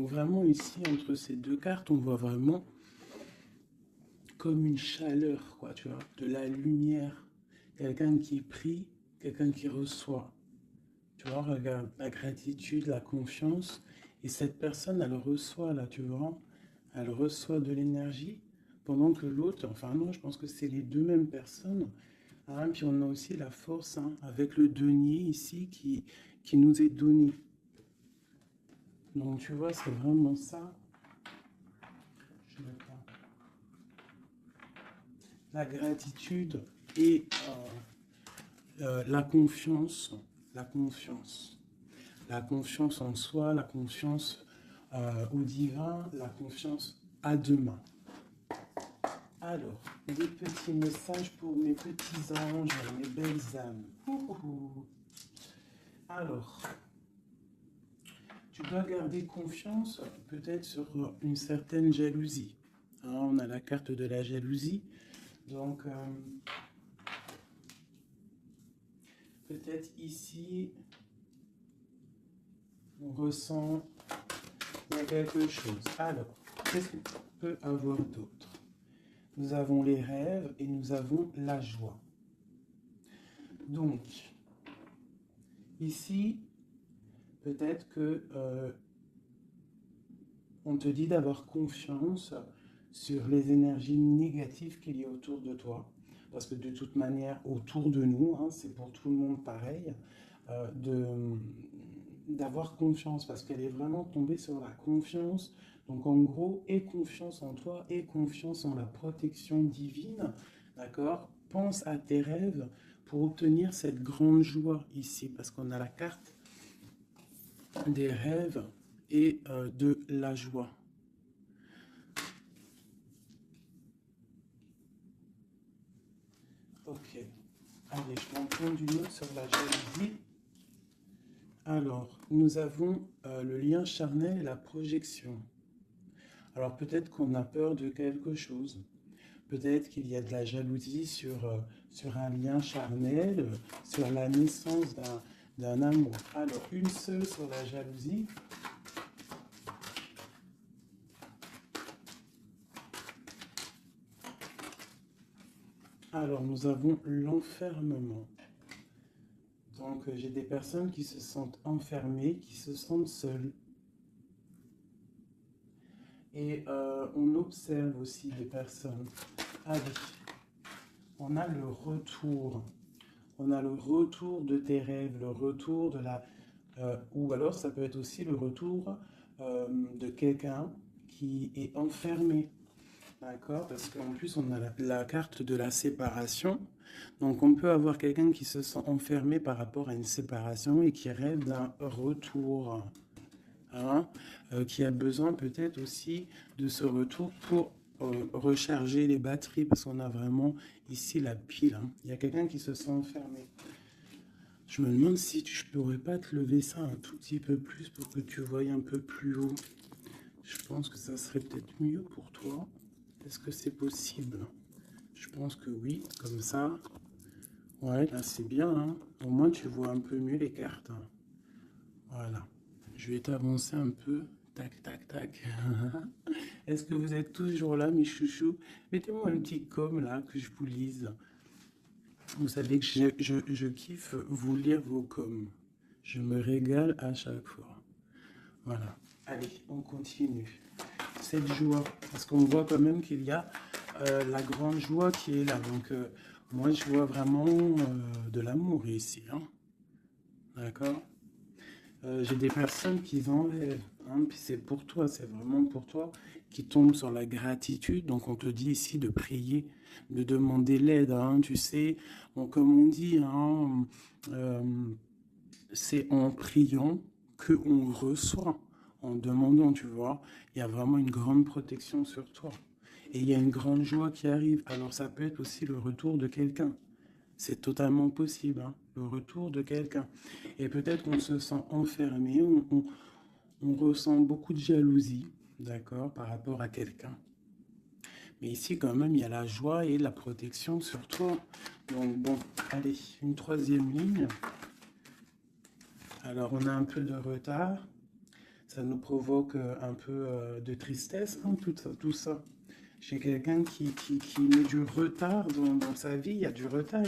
Donc vraiment ici, entre ces deux cartes, on voit vraiment comme une chaleur, quoi, tu vois, de la lumière. Quelqu'un qui prie, quelqu'un qui reçoit. Tu vois, regarde, la gratitude, la confiance. Et cette personne, elle reçoit, là, tu vois, elle reçoit de l'énergie, pendant que l'autre, enfin non, je pense que c'est les deux mêmes personnes. Hein, puis on a aussi la force, hein, avec le denier ici qui nous est donné. Donc tu vois, c'est vraiment ça. Je sais pas. La gratitude et la confiance, la confiance. La confiance en soi, la confiance au divin, la confiance à demain. Alors, des petits messages pour mes petits anges, mes belles âmes. Alors, tu dois garder confiance peut-être sur une certaine jalousie. Hein, on a la carte de la jalousie. Donc, peut-être ici, on ressent quelque chose. Alors, qu'est-ce qu'on peut avoir d'autre? Nous avons les rêves et nous avons la joie. Donc, ici, peut-être que on te dit d'avoir confiance sur les énergies négatives qu'il y a autour de toi. Parce que de toute manière, autour de nous, hein, c'est pour tout le monde pareil, d'avoir confiance, parce qu'elle est vraiment tombée sur la confiance. Donc en gros, aie confiance en toi, aie confiance en la protection divine, d'accord? Pense à tes rêves pour obtenir cette grande joie ici, parce qu'on a la carte des rêves et de la joie. Ok. Allez, je m'en prends une autre sur la jalousie. Alors, nous avons le lien charnel et la projection. Alors, peut-être qu'on a peur de quelque chose. Peut-être qu'il y a de la jalousie sur un lien charnel, sur la naissance d'un amour. Alors, une seule sur la jalousie. Alors, nous avons l'enfermement. Donc, j'ai des personnes qui se sentent enfermées, qui se sentent seules. Et on observe aussi des personnes. Allez, on a le retour. On a le retour de tes rêves, le retour de la... ou alors ça peut être aussi le retour de quelqu'un qui est enfermé. D'accord? Parce qu'en plus, on a la carte de la séparation. Donc, on peut avoir quelqu'un qui se sent enfermé par rapport à une séparation et qui rêve d'un retour. Hein, qui a besoin peut-être aussi de ce retour pour recharger les batteries, parce qu'on a vraiment ici la pile. Hein. Il y a quelqu'un qui se sent enfermé. Je me demande si je pourrais pas te lever ça un tout petit peu plus pour que tu voyes un peu plus haut. Je pense que ça serait peut-être mieux pour toi. Est-ce que c'est possible? Je pense que oui, comme ça. Ouais, là c'est bien. Hein. Au moins tu vois un peu mieux les cartes. Hein. Voilà. Je vais t'avancer un peu. Tac, tac, tac. Est-ce que vous êtes toujours là, mes chouchous? Mettez-moi un petit com là, que je vous lise. Vous savez que je kiffe vous lire vos coms. Je me régale à chaque fois. Voilà. Allez, on continue. Cette joie, parce qu'on voit quand même qu'il y a la grande joie qui est là. Donc, moi, je vois vraiment de l'amour ici. Hein. D'accord? J'ai des personnes qui enlèvent, hein, puis c'est pour toi, c'est vraiment pour toi, qui tombent sur la gratitude. Donc on te dit ici de prier, de demander l'aide, hein, tu sais, comme on dit, hein, euh, c'est en priant qu'on reçoit, en demandant, tu vois. Il y a vraiment une grande protection sur toi. Et il y a une grande joie qui arrive. Alors ça peut être aussi le retour de quelqu'un. C'est totalement possible, hein, le retour de quelqu'un. Et peut-être qu'on se sent enfermé, on ressent beaucoup de jalousie, d'accord, par rapport à quelqu'un. Mais ici, quand même, il y a la joie et la protection sur toi. Donc, bon, allez, une troisième ligne. Alors, on a un peu de retard. ça nous provoque un peu de tristesse, hein, tout ça. Chez quelqu'un qui met du retard dans sa vie, il y a du retard,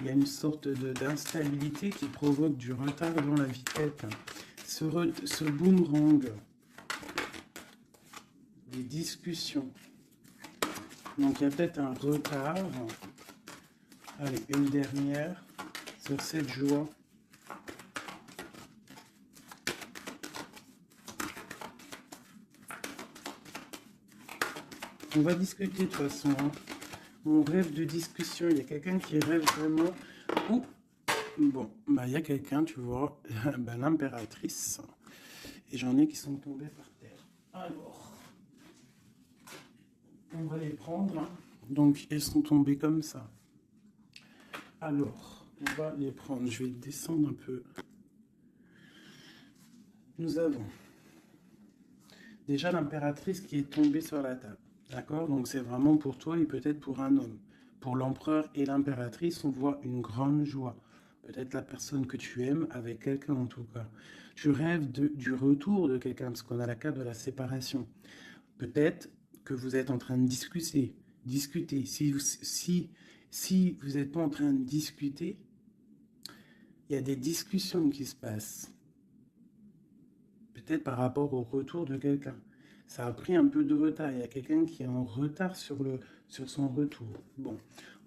il y a une sorte d'instabilité qui provoque du retard dans la vie de quelqu'un. Ce boomerang, des discussions. Donc il y a peut-être un retard. Allez, une dernière sur cette joie. On va discuter de toute façon. Hein. On rêve de discussion. Il y a quelqu'un qui rêve vraiment. Oh, bon, bah il y a quelqu'un, tu vois, bah, l'impératrice. Et j'en ai qui sont tombés par terre. Alors, on va les prendre. Hein. Donc, elles sont tombées comme ça. Alors, on va les prendre. Je vais descendre un peu. Nous avons déjà l'impératrice qui est tombée sur la table. D'accord? Donc, c'est vraiment pour toi et peut-être pour un homme. Pour l'empereur et l'impératrice, on voit une grande joie. Peut-être la personne que tu aimes avec quelqu'un en tout cas. Tu rêves du retour de quelqu'un parce qu'on a la carte de la séparation. Peut-être que vous êtes en train de discuter. Si vous n'êtes pas en train de discuter, il y a des discussions qui se passent. Peut-être par rapport au retour de quelqu'un. Ça a pris un peu de retard. Il y a quelqu'un qui est en retard sur son retour. Bon.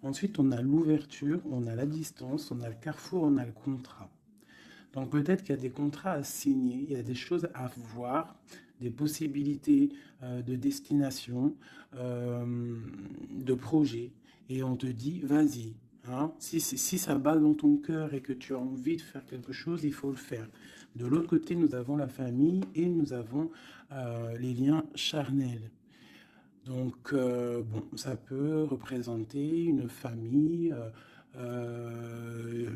Ensuite, on a l'ouverture, on a la distance, on a le carrefour, on a le contrat. Donc peut-être qu'il y a des contrats à signer, il y a des choses à voir, des possibilités de destination, de projet. Et on te dit, vas-y. Hein, si ça bat dans ton cœur et que tu as envie de faire quelque chose, il faut le faire. De l'autre côté, nous avons la famille et nous avons les liens charnels. Donc, bon, ça peut représenter une famille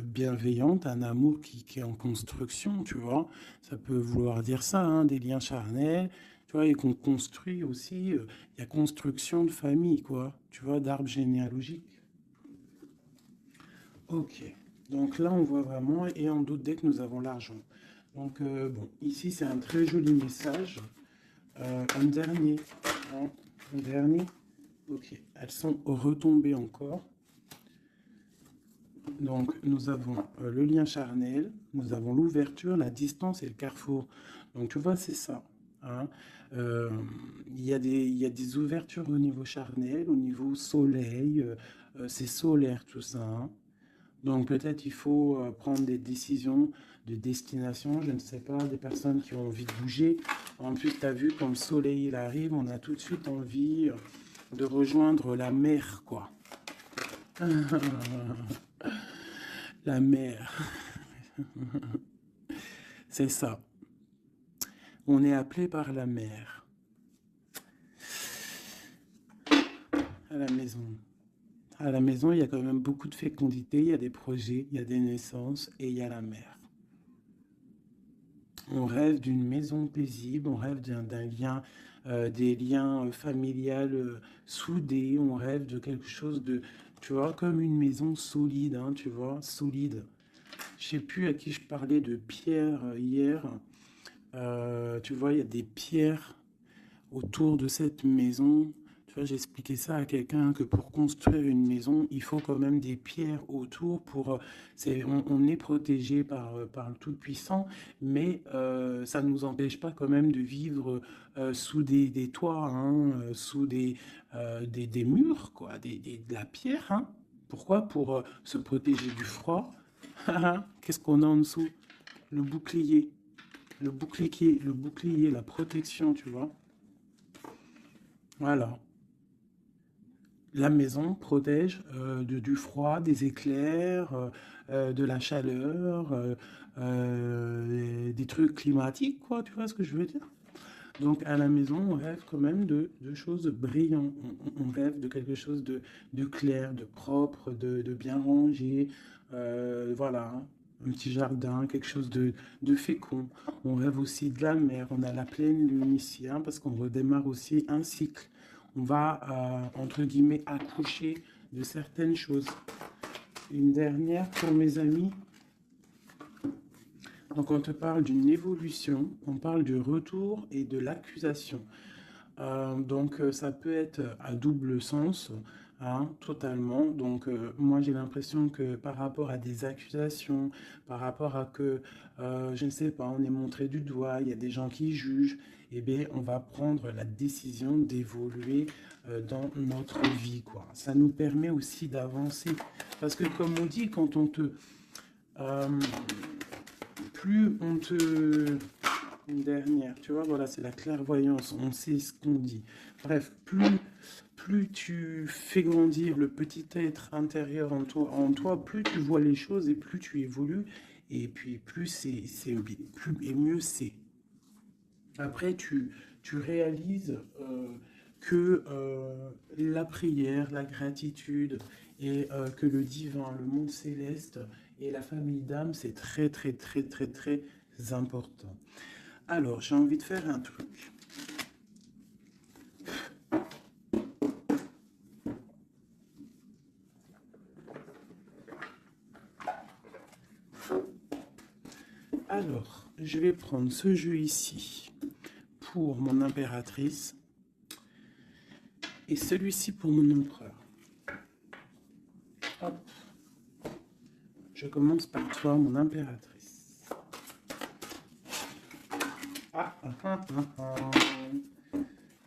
bienveillante, un amour qui est en construction, tu vois. Ça peut vouloir dire ça, hein, des liens charnels, tu vois, et qu'on construit aussi. Il y a construction de famille, quoi, tu vois, d'arbre généalogique. Ok, donc là, on voit vraiment, et on doute dès que nous avons l'argent. Donc, bon, ici, c'est un très joli message. Un dernier, hein, un dernier. Ok, elles sont retombées encore. Donc, nous avons le lien charnel, nous avons l'ouverture, la distance et le carrefour. Donc, tu vois, c'est ça. Hein. Il y a des ouvertures au niveau charnel, au niveau soleil. C'est solaire tout ça. Hein. Donc, peut-être il faut prendre des décisions de destination. Je ne sais pas, des personnes qui ont envie de bouger. En plus, tu as vu, quand le soleil il arrive, on a tout de suite envie de rejoindre la mer, quoi. La mer. C'est ça. On est appelé par la mer. À la maison. À la maison, il y a quand même beaucoup de fécondité, il y a des projets, il y a des naissances et il y a la mer. On rêve d'une maison paisible, on rêve d'un lien, des liens familiales soudés, on rêve de quelque chose de, tu vois, comme une maison solide, hein, tu vois, solide. Je sais plus à qui je parlais de pierre hier. Tu vois, il y a des pierres autour de cette maison. Tu vois, j'ai expliqué ça à quelqu'un que pour construire une maison, il faut quand même des pierres autour pour. On est protégé par le Tout-Puissant, mais ça ne nous empêche pas quand même de vivre sous des toits, hein, sous des murs, quoi, de la pierre. Hein. Pourquoi? Pour se protéger du froid. Qu'est-ce qu'on a en dessous? Le bouclier. Le bouclier, la protection, tu vois. Voilà. La maison protège du froid, des éclairs, de la chaleur, des trucs climatiques, quoi, tu vois ce que je veux dire? Donc à la maison, on rêve quand même de choses brillantes, on rêve de quelque chose de clair, de propre, de bien rangé, voilà, hein. Un petit jardin, quelque chose de fécond. On rêve aussi de la mer, on a la pleine lune ici, hein, parce qu'on redémarre aussi un cycle. On va, entre guillemets, accoucher de certaines choses. Une dernière pour mes amis. Donc on te parle d'une évolution, on parle du retour et de l'accusation. Donc ça peut être à double sens, hein, totalement. Donc moi j'ai l'impression que par rapport à des accusations, par rapport à que, je ne sais pas, on est montré du doigt, il y a des gens qui jugent, eh bien on va prendre la décision d'évoluer dans notre vie, quoi. Ça nous permet aussi d'avancer. Parce que comme on dit, quand on te... euh, plus on te... Une dernière, tu vois, voilà, c'est la clairvoyance, on sait ce qu'on dit. Bref, plus tu fais grandir le petit être intérieur en toi, plus tu vois les choses et plus tu évolues, et puis plus plus et mieux c'est. Après, tu réalises que la prière, la gratitude et que le divin, le monde céleste et la famille d'âme, c'est très, très, très, très, très important. Alors, j'ai envie de faire un truc. Alors, je vais prendre ce jeu ici pour mon impératrice et celui-ci pour mon empereur. Hop. Je commence par toi, mon impératrice.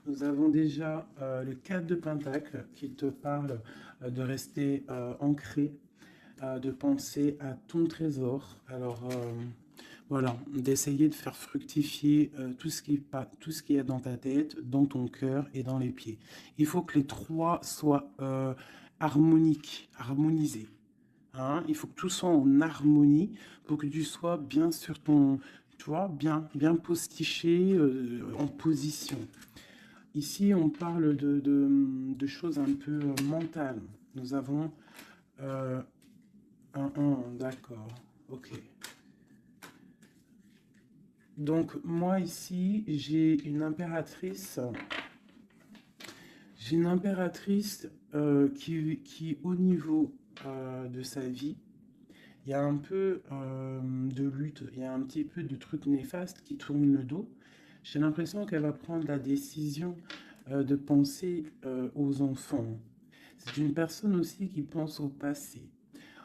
Nous avons déjà le 4 de Pentacle qui te parle de rester ancré, de penser à ton trésor. Alors, voilà, d'essayer de faire fructifier tout ce qui est dans ta tête, dans ton cœur et dans les pieds. Il faut que les trois soient harmoniques, harmonisés. Hein, il faut que tout soit en harmonie pour que tu sois bien sur ton, tu vois, bien postiché en position. Ici, on parle de choses un peu mentales. Nous avons d'accord, ok. Donc, moi ici, j'ai une impératrice qui, au niveau de sa vie, il y a un peu de lutte, il y a un petit peu de trucs néfastes qui tournent le dos. J'ai l'impression qu'elle va prendre la décision de penser aux enfants. C'est une personne aussi qui pense au passé.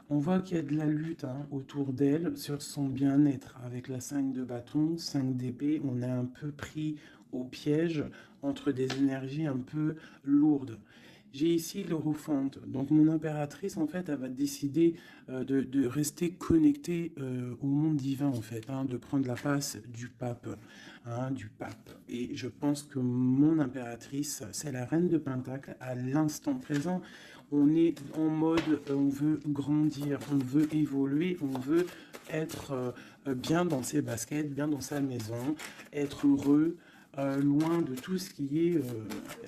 On voit qu'il y a de la lutte autour d'elle sur son bien-être. Avec la 5 de bâton, 5 d'épée, on est un peu pris au piège entre des énergies un peu lourdes. J'ai ici l'Europhante. Donc mon impératrice, en fait, elle va décider de rester connectée au monde divin, en fait, de prendre la place du pape, du pape. Et je pense que mon impératrice, c'est la reine de Pentacle à l'instant présent. On est en mode, on veut grandir, on veut évoluer, on veut être bien dans ses baskets, bien dans sa maison, être heureux, loin de tout ce qui est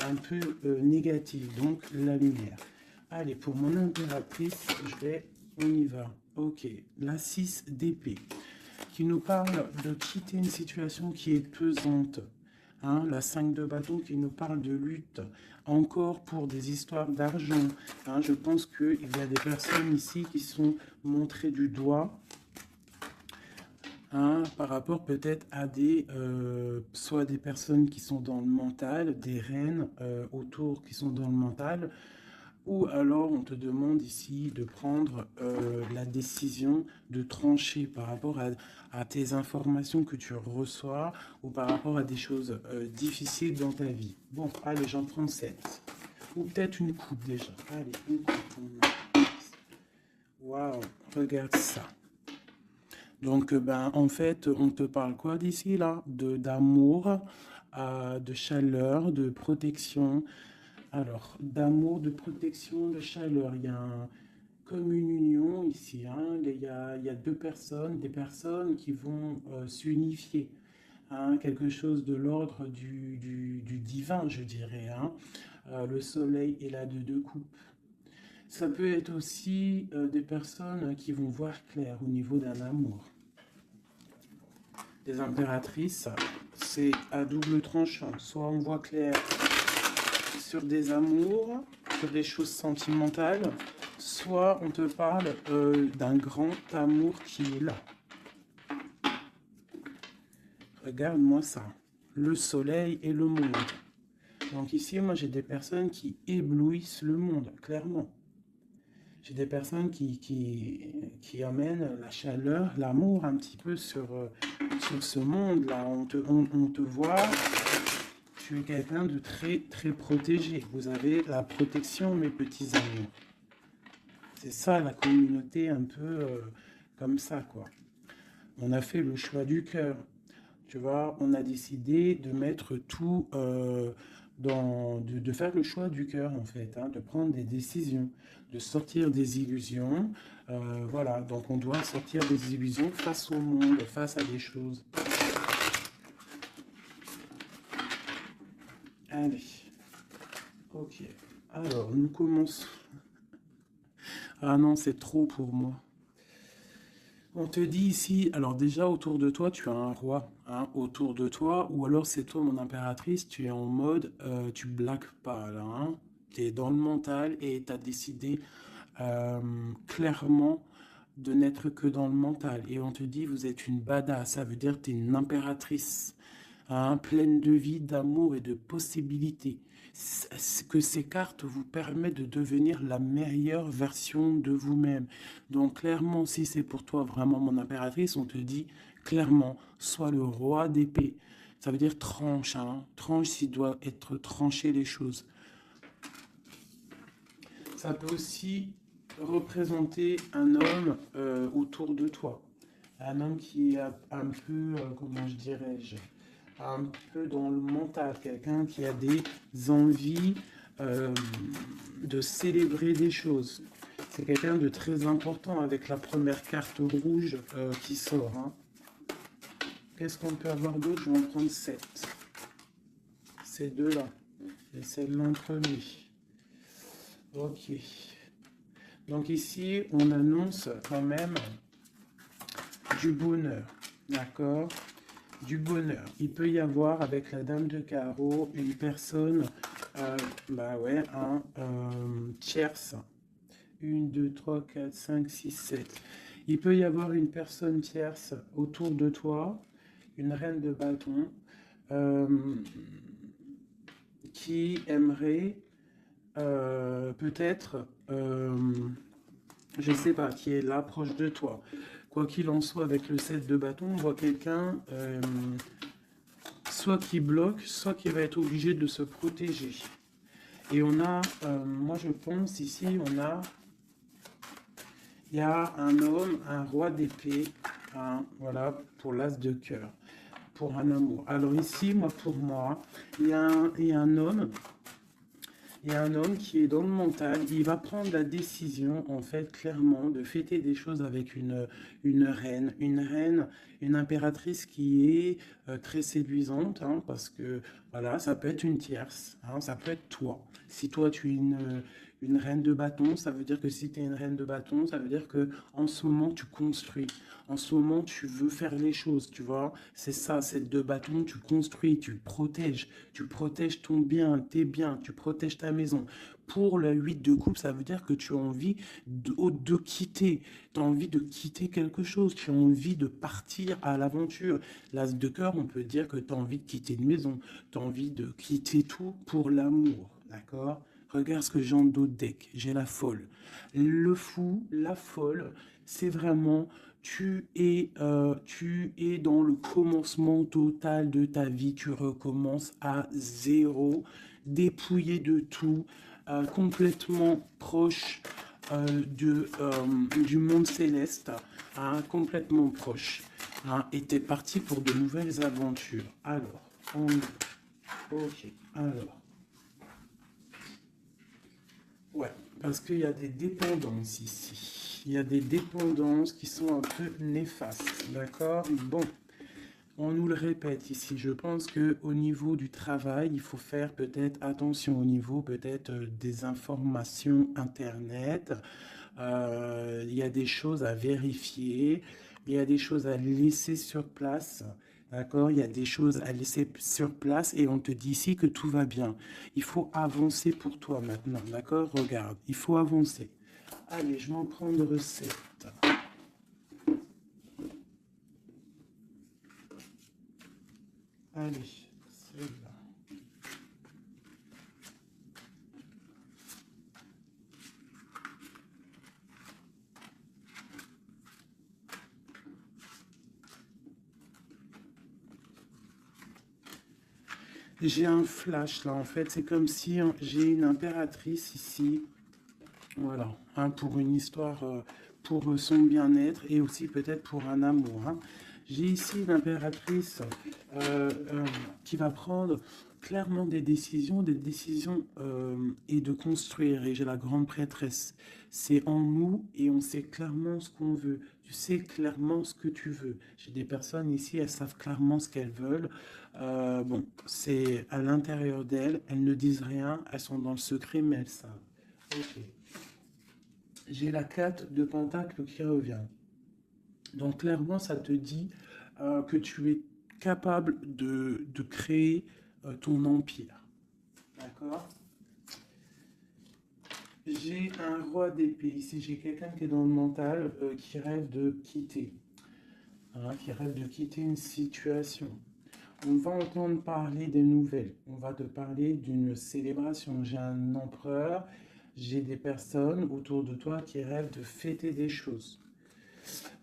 un peu négatif, donc la lumière. Allez, pour mon impératrice, on y va. Ok, la 6 d'épée, qui nous parle de quitter une situation qui est pesante. La 5 de bâton qui nous parle de lutte, encore pour des histoires d'argent. Je pense qu'il y a des personnes ici qui sont montrées du doigt, par rapport peut-être à soit des personnes qui sont dans le mental, des reines autour qui sont dans le mental, ou alors on te demande ici de prendre la décision de trancher par rapport à tes informations que tu reçois ou par rapport à des choses difficiles dans ta vie. Bon, allez, j'en prends 7. Ou peut-être une coupe déjà. Allez, une coupe. Waouh, regarde ça. Donc, en fait, on te parle quoi d'ici là? D'amour, de chaleur, de protection. Alors, d'amour, de protection, de chaleur. Il y a comme une union ici. Il y a deux personnes, des personnes qui vont s'unifier. Quelque chose de l'ordre du divin, je dirais. Le soleil est là de deux coupes. Ça peut être aussi des personnes qui vont voir clair au niveau d'un amour. Des impératrices, c'est à double tranchant. Soit on voit clair sur des amours, sur des choses sentimentales, soit on te parle d'un grand amour qui est là. Regarde-moi ça. Le soleil et le monde. Donc ici, moi, j'ai des personnes qui éblouissent le monde, clairement. J'ai des personnes qui amènent la chaleur, l'amour un petit peu sur ce monde-là. On te voit, tu es quelqu'un de très, très protégé. Vous avez la protection, mes petits amours. C'est ça, la communauté un peu comme ça, quoi. On a fait le choix du cœur. Tu vois, on a décidé de mettre tout de faire le choix du cœur, en fait, hein, de prendre des décisions, de sortir des illusions. Voilà, donc on doit sortir des illusions face au monde, face à des choses. Allez, ok. Alors, nous commençons. Ah non, c'est trop pour moi. On te dit ici, alors déjà autour de toi, tu as un roi, hein, autour de toi, ou alors c'est toi mon impératrice, tu es en mode, tu blagues pas là, hein, tu es dans le mental et tu as décidé clairement de n'être que dans le mental. Et on te dit, vous êtes une badass, ça veut dire que tu es une impératrice, hein, pleine de vie, d'amour et de possibilités. Que ces cartes vous permettent de devenir la meilleure version de vous-même. Donc clairement, si c'est pour toi vraiment mon impératrice, on te dit clairement, sois le roi d'épée. Ça veut dire tranche, hein, tranche s'il doit être tranché les choses. Ça peut aussi représenter un homme autour de toi. Un homme qui est un peu, comment je dirais-je, un peu dans le mental, quelqu'un qui a des envies de célébrer des choses. C'est quelqu'un de très important avec la première carte rouge qui sort. Hein. Qu'est-ce qu'on peut avoir d'autre? Je vais en prendre 7. Ces deux-là. Et celle-là en premier. Ok. Donc ici, on annonce quand même du bonheur. D'accord? Du bonheur. Il peut y avoir avec la dame de carreau une personne, bah ouais, un tierce. 1, 2, 3, 4, 5, 6, 7. Il peut y avoir une personne tierce autour de toi, une reine de bâton, qui aimerait peut-être, je sais pas, qui est là proche de toi. Quoi qu'il en soit, avec le 7 de bâton, on voit quelqu'un soit qui bloque, soit qui va être obligé de se protéger. Et on a, moi je pense ici, il y a un homme, un roi d'épée, hein, voilà, pour l'as de cœur, pour un amour. Alors ici, pour moi, il y a un homme. Il y a un homme qui est dans le mental, il va prendre la décision, en fait, clairement, de fêter des choses avec une reine, une impératrice qui est très séduisante, hein, parce que, voilà, ça peut être une tierce, hein, ça peut être toi. Si toi, tu es une reine de bâton, ça veut dire que si tu es une reine de bâton, ça veut dire que en ce moment, tu construis. En ce moment, tu veux faire les choses, tu vois. C'est ça, cette de bâton, tu construis, tu protèges ton bien, tes biens, tu protèges ta maison. Pour le 8 de coupe, ça veut dire que tu as envie de quitter, tu as envie de quitter quelque chose, tu as envie de partir à l'aventure. L'as de cœur, on peut dire que tu as envie de quitter une maison, tu as envie de quitter tout pour l'amour, d'accord? Regarde ce que j'ai en dos de deck, j'ai la folle. Le fou, la folle, c'est vraiment tu es dans le commencement total de ta vie, tu recommences à zéro, dépouillé de tout, complètement proche du monde céleste, hein, complètement proche. Hein, et tu es parti pour de nouvelles aventures. Alors, ok, alors. Ouais, parce qu'il y a des dépendances ici. Il y a des dépendances qui sont un peu néfastes, d'accord? Bon, on nous le répète ici. Je pense qu'au niveau du travail, il faut faire peut-être attention au niveau peut-être des informations Internet. Il y a des choses à vérifier. Il y a des choses à laisser sur place. D'accord? Il y a des choses à laisser sur place et on te dit ici que tout va bien. Il faut avancer pour toi maintenant. D'accord? Regarde, il faut avancer. Allez, je m'en prends de recette. Allez, celle-là. J'ai un flash là, en fait, c'est comme si j'ai une impératrice ici, voilà, hein, pour une histoire, pour son bien-être et aussi peut-être pour un amour. Hein. J'ai ici l'impératrice qui va prendre clairement des décisions et de construire. Et j'ai la grande prêtresse. C'est en nous et on sait clairement ce qu'on veut. Tu sais clairement ce que tu veux. J'ai des personnes ici, elles savent clairement ce qu'elles veulent. Bon, c'est à l'intérieur d'elles. Elles ne disent rien. Elles sont dans le secret, mais elles savent. Ok. J'ai la 4 de Pentacle qui revient. Donc clairement, ça te dit que tu es capable de créer ton empire. D'accord? J'ai un roi d'épée. Ici, j'ai quelqu'un qui est dans le mental, qui rêve de quitter. Hein, qui rêve de quitter une situation. On va entendre parler des nouvelles. On va te parler d'une célébration. J'ai un empereur. J'ai des personnes autour de toi qui rêvent de fêter des choses.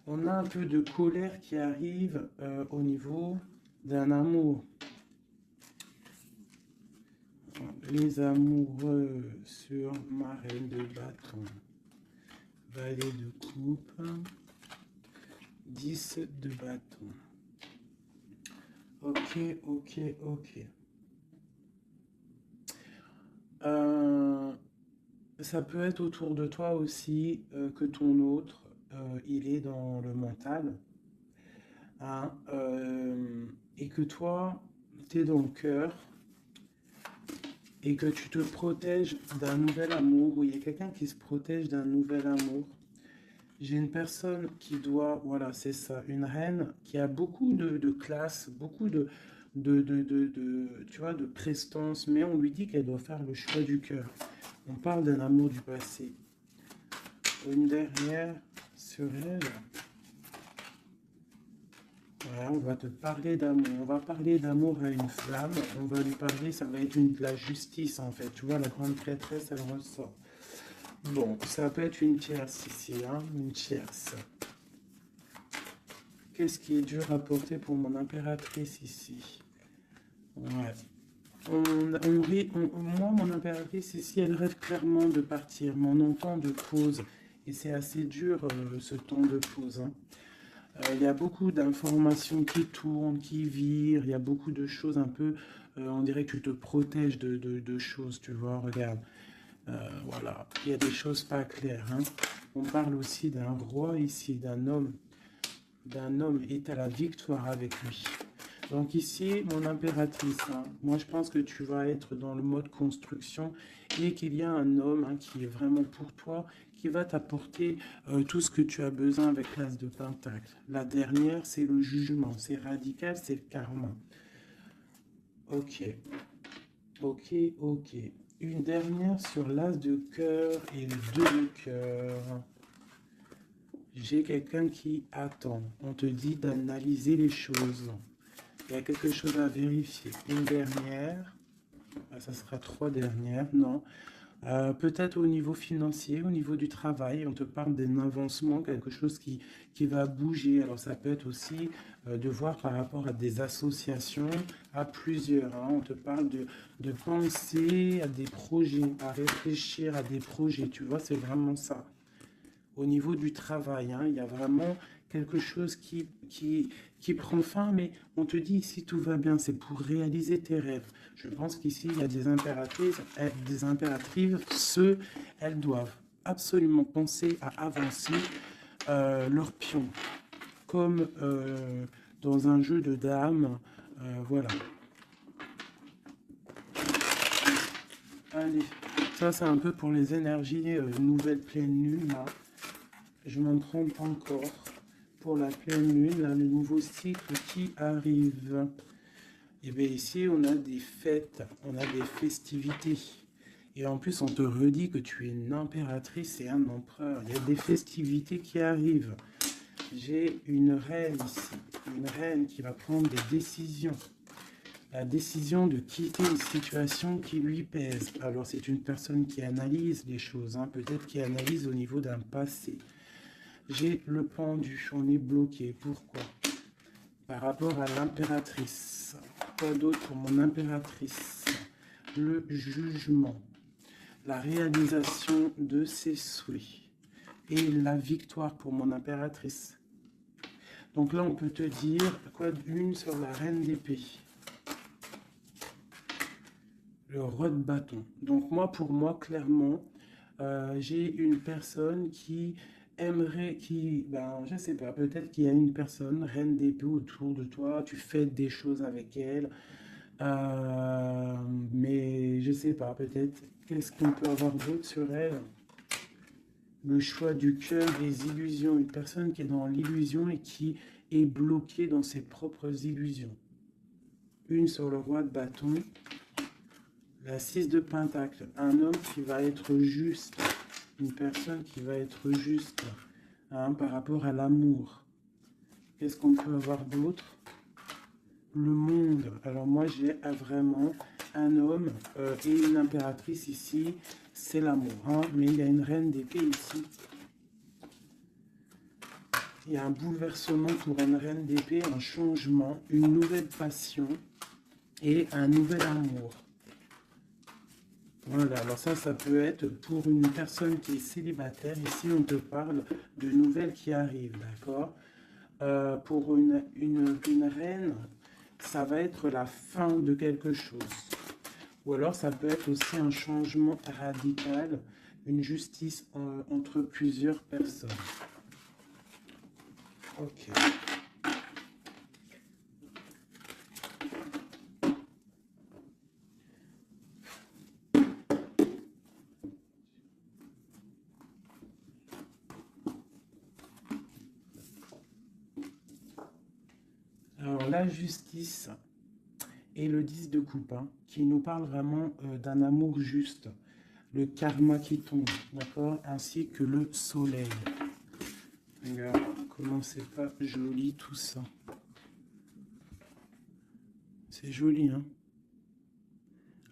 On a un peu de colère qui arrive au niveau d'un amour. Les amoureux sur ma reine de bâton. Valet de coupe. 10 de bâton. Ok, ok, ok. Ça peut être autour de toi aussi que ton autre, il est dans le mental. Hein, et que toi, tu es dans le cœur. Et que tu te protèges d'un nouvel amour, ou il y a quelqu'un qui se protège d'un nouvel amour. J'ai une personne qui doit, voilà, c'est ça, une reine qui a beaucoup de classe, beaucoup tu vois, de prestance, mais on lui dit qu'elle doit faire le choix du cœur. On parle d'un amour du passé. Une dernière sur elle. Voilà, on va te parler d'amour. On va parler d'amour à une flamme. On va lui parler, ça va être la justice en fait. Tu vois, la grande prêtresse, elle ressort. Bon, ça peut être une tierce ici, hein, une tierce. Qu'est-ce qui est dur à porter pour mon impératrice ici? Ouais. Moi, mon impératrice ici, elle rêve clairement de partir, mais on entend de pause. Et c'est assez dur ce temps de pause. Hein. Il y a beaucoup d'informations qui tournent, qui virent, il y a beaucoup de choses un peu, on dirait que tu te protèges de choses, tu vois, regarde. Voilà, il y a des choses pas claires. Hein. On parle aussi d'un roi ici, d'un homme est à la victoire avec lui. Donc ici, mon impératrice, hein, moi je pense que tu vas être dans le mode construction et qu'il y a un homme hein, qui est vraiment pour toi, qui va t'apporter tout ce que tu as besoin avec l'as de pentacle. La dernière, c'est le jugement, c'est radical, c'est le karma. Ok, ok, ok. Une dernière sur l'as de cœur et le 2 de cœur. J'ai quelqu'un qui attend. On te dit d'analyser les choses. Il y a quelque chose à vérifier. Une dernière. Ah, ça sera 3 dernières. Non. Peut-être au niveau financier, au niveau du travail, on te parle d'un avancement, quelque chose qui va bouger. Alors ça peut être aussi de voir par rapport à des associations, à plusieurs. Hein. On te parle de penser à des projets, à réfléchir à des projets. Tu vois, c'est vraiment ça. Au niveau du travail, hein, il y a vraiment quelque chose qui prend fin, mais on te dit ici tout va bien, c'est pour réaliser tes rêves. Je pense qu'ici, il y a des impératrices, elles doivent absolument penser à avancer leur pion, comme dans un jeu de dames. Voilà. Allez, ça c'est un peu pour les énergies nouvelle pleine lune, là. Je m'en trompe encore pour la pleine lune, là, le nouveau cycle qui arrive. Et bien ici, on a des fêtes, on a des festivités. Et en plus, on te redit que tu es une impératrice et un empereur. Il y a des festivités qui arrivent. J'ai une reine ici, une reine qui va prendre des décisions. la décision de quitter une situation qui lui pèse. Alors, c'est une personne qui analyse les choses, hein, peut-être qui analyse au niveau d'un passé. J'ai le pendu, on est bloqué. Pourquoi? Par rapport à l'impératrice. Quoi d'autre pour mon impératrice? Le jugement, la réalisation de ses souhaits et la victoire pour mon impératrice. Donc là, on peut te dire quoi d'une sur la reine d'épée. Le roi de bâton. Donc moi, pour moi, clairement, j'ai une personne qui aimerait, je sais pas, peut-être qu'il y a une personne, reine d'épée autour de toi, tu fais des choses avec elle, mais je sais pas, peut-être, qu'est-ce qu'on peut avoir d'autre sur elle? Le choix du cœur, les illusions, une personne qui est dans l'illusion et qui est bloquée dans ses propres illusions. Une sur le roi de bâton. La 6 de pentacle, un homme qui va être juste, une personne qui va être juste, hein, par rapport à l'amour. Qu'est-ce qu'on peut avoir d'autre? Le monde. Alors moi j'ai vraiment un homme et une impératrice ici, c'est l'amour, hein, mais il y a une reine d'épée ici. Il y a un bouleversement pour une reine d'épée, un changement, une nouvelle passion et un nouvel amour. Voilà, alors ça peut être pour une personne qui est célibataire. Ici, on te parle de nouvelles qui arrivent, d'accord? Pour une reine, ça va être la fin de quelque chose. Ou alors, ça peut être aussi un changement radical, une justice entre plusieurs personnes. Ok. Alors, la justice et le 10 de coupe, hein, qui nous parle vraiment d'un amour juste, le karma qui tombe, d'accord, ainsi que le soleil. Regarde comment c'est pas joli tout ça. C'est joli, hein.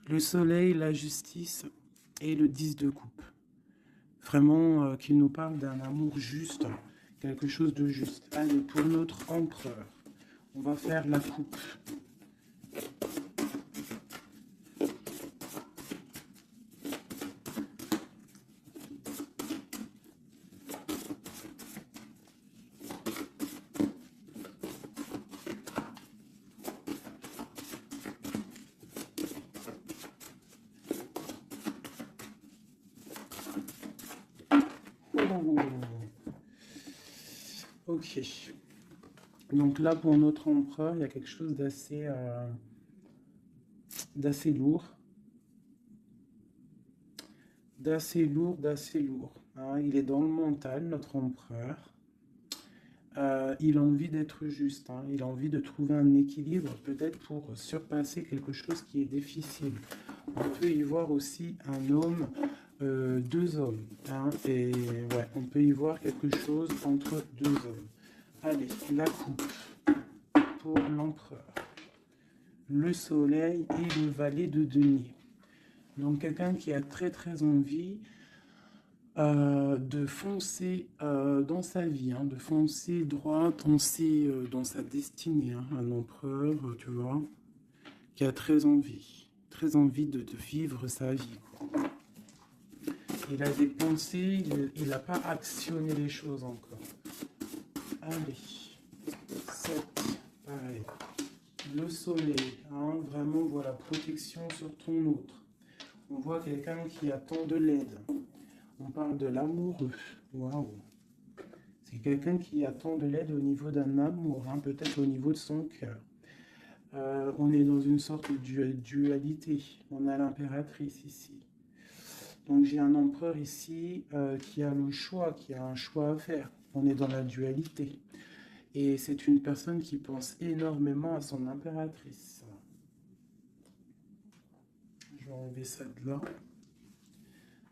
Le soleil, la justice et le 10 de coupe. Vraiment qui nous parle d'un amour juste, quelque chose de juste. Allez, pour notre empereur, on va faire la coupe. Ok. Donc là, pour notre empereur, il y a quelque chose d'assez lourd. D'assez lourd. Hein. Il est dans le mental, notre empereur. Il a envie d'être juste. Hein. Il a envie de trouver un équilibre, peut-être pour surpasser quelque chose qui est difficile. On peut y voir aussi un homme, deux hommes. Hein. Et ouais, on peut y voir quelque chose entre deux hommes. Allez, la coupe pour l'empereur. Le soleil et le valet de denier. Donc quelqu'un qui a très envie de foncer dans sa vie, hein, de foncer droit dans sa destinée. Hein, un empereur, tu vois, qui a très envie de vivre sa vie. Quoi. Il a des pensées, il n'a pas actionné les choses encore. Allez, 7, pareil. Le soleil, hein, vraiment, voilà, protection sur ton autre. On voit quelqu'un qui attend de l'aide. On parle de l'amoureux. Waouh! C'est quelqu'un qui attend de l'aide au niveau d'un amour, hein, peut-être au niveau de son cœur. On est dans une sorte de dualité. On a l'impératrice ici. Donc j'ai un empereur ici qui a le choix, qui a un choix à faire. On est dans la dualité. Et c'est une personne qui pense énormément à son impératrice. Je vais enlever ça de là.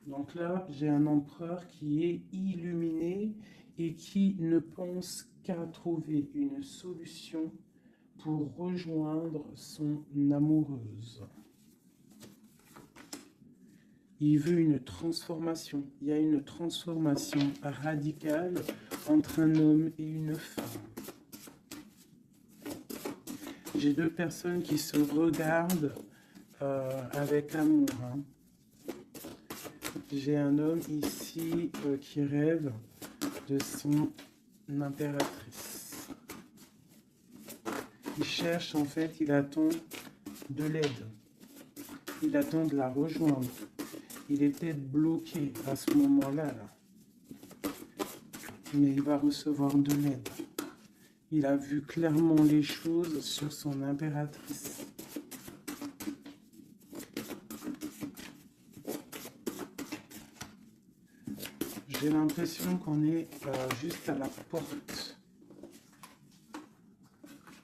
Donc là, j'ai un empereur qui est illuminé et qui ne pense qu'à trouver une solution pour rejoindre son amoureuse. Il veut une transformation. Il y a une transformation radicale entre un homme et une femme. J'ai deux personnes qui se regardent avec amour. Hein. J'ai un homme ici qui rêve de son impératrice. Il cherche, en fait, il attend de l'aide. Il attend de la rejoindre. Il était bloqué à ce moment-là. Là. Mais il va recevoir de l'aide. Il a vu clairement les choses sur son impératrice. J'ai l'impression qu'on est juste à la porte.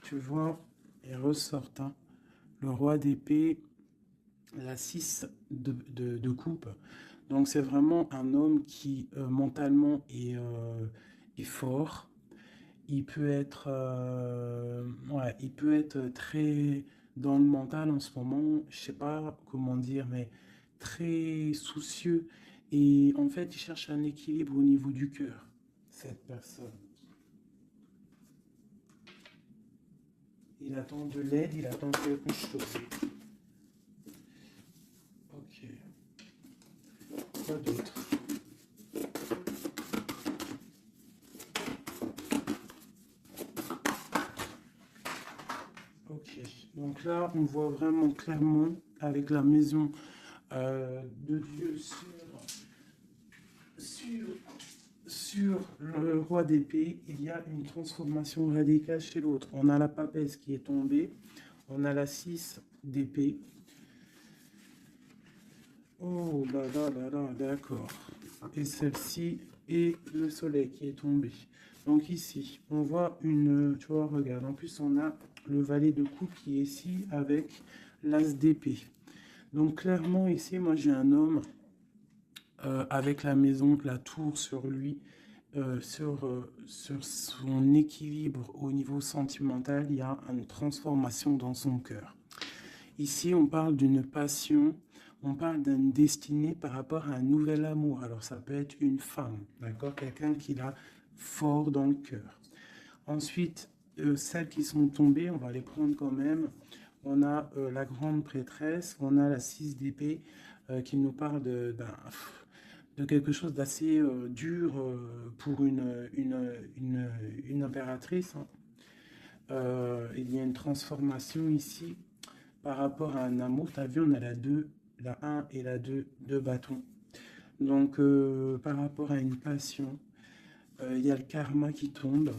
Tu vois, il ressort hein, le roi d'épée, la 6 de coupe. Donc c'est vraiment un homme qui mentalement est fort. Il peut être très dans le mental en ce moment, je sais pas comment dire, mais très soucieux. Et en fait, il cherche un équilibre au niveau du cœur, cette personne. Il attend de l'aide, il attend quelque chose. Ok. Quoi d'autre? Ok. Donc là, on voit vraiment clairement avec la maison de Dieu sur le roi d'épée, il y a une transformation radicale chez l'autre. On a la papesse qui est tombée, on a la 6 d'épée. Oh là là là là, d'accord. Et celle-ci et le soleil qui est tombé. Donc ici, on voit une, tu vois, regarde, en plus on a le valet de coupe qui est ici avec l'as d'épée. Donc clairement ici, moi j'ai un homme avec la maison, la tour sur lui, sur son équilibre au niveau sentimental, il y a une transformation dans son cœur. Ici, on parle d'une passion, on parle d'une destinée par rapport à un nouvel amour. Alors ça peut être une femme, d'accord, quelqu'un qui l'a fort dans le cœur. Ensuite, celles qui sont tombées, on va les prendre quand même. On a la grande prêtresse, on a la 6 d'épée qui nous parle de quelque chose d'assez dur pour une impératrice. Hein. Il y a une transformation ici par rapport à un amour. Tu as vu, on a la 1 et la 2 de bâton. Donc, par rapport à une passion, il y a le karma qui tombe.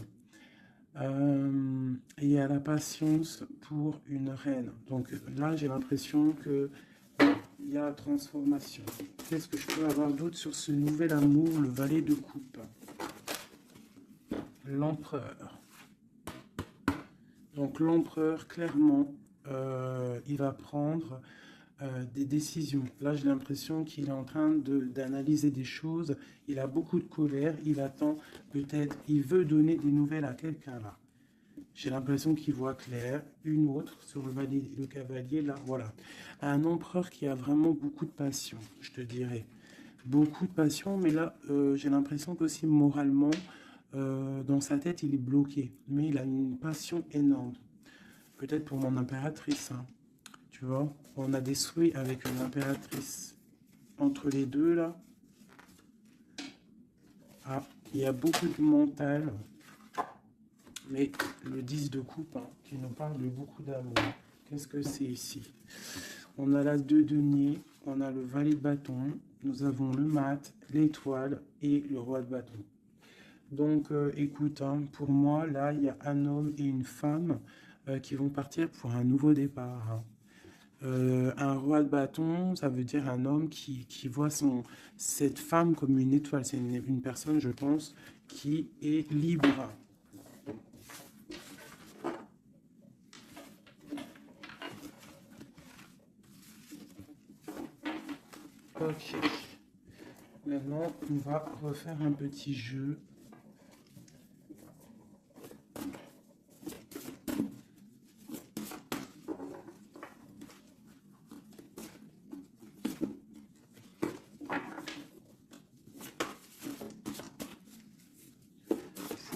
Et il y a la patience pour une reine. Donc là, j'ai l'impression que il y a transformation. Qu'est-ce que je peux avoir d'autre sur ce nouvel amour, le valet de coupe? L'empereur. Donc l'empereur, clairement, il va prendre des décisions. Là, j'ai l'impression qu'il est en train d'analyser des choses. Il a beaucoup de colère. Il attend peut-être, il veut donner des nouvelles à quelqu'un là. J'ai l'impression qu'il voit clair. Une autre sur le cavalier, là, voilà. Un empereur qui a vraiment beaucoup de passion, je te dirais. Beaucoup de passion, mais là, j'ai l'impression qu'aussi moralement, dans sa tête, il est bloqué. Mais il a une passion énorme. Peut-être pour mon impératrice, hein. Tu vois, on a des souhaits avec une impératrice. Entre les deux, là, ah, il y a beaucoup de mental. Mais le 10 de coupe, hein, qui nous parle de beaucoup d'amour. Qu'est-ce que c'est ici? On a l'as de denier, on a le valet de bâton, nous avons le mat, l'étoile et le roi de bâton. Donc, écoute, hein, pour moi, là, il y a un homme et une femme qui vont partir pour un nouveau départ. Hein. Un roi de bâton, ça veut dire un homme qui voit cette femme comme une étoile. C'est une personne, je pense, qui est libre. Ok. Maintenant, on va refaire un petit jeu.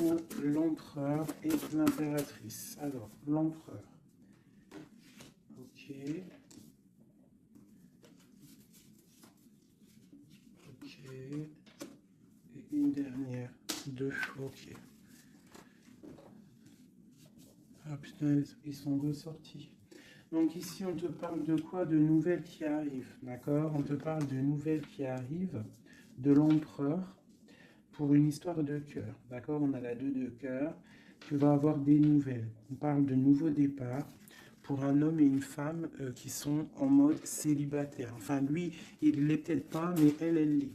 pour l'empereur et l'impératrice. Alors, l'empereur. Ok. Ok. Et une dernière. 2. Ok. Ah putain, ils sont ressortis. Donc ici, on te parle de quoi? De nouvelles qui arrivent, d'accord? On te parle de nouvelles qui arrivent de l'empereur pour une histoire de cœur, d'accord? On a la 2 de cœur. Tu vas avoir des nouvelles. On parle de nouveaux départs pour un homme et une femme qui sont en mode célibataire. Enfin, lui, il ne l'est peut-être pas, mais elle l'est.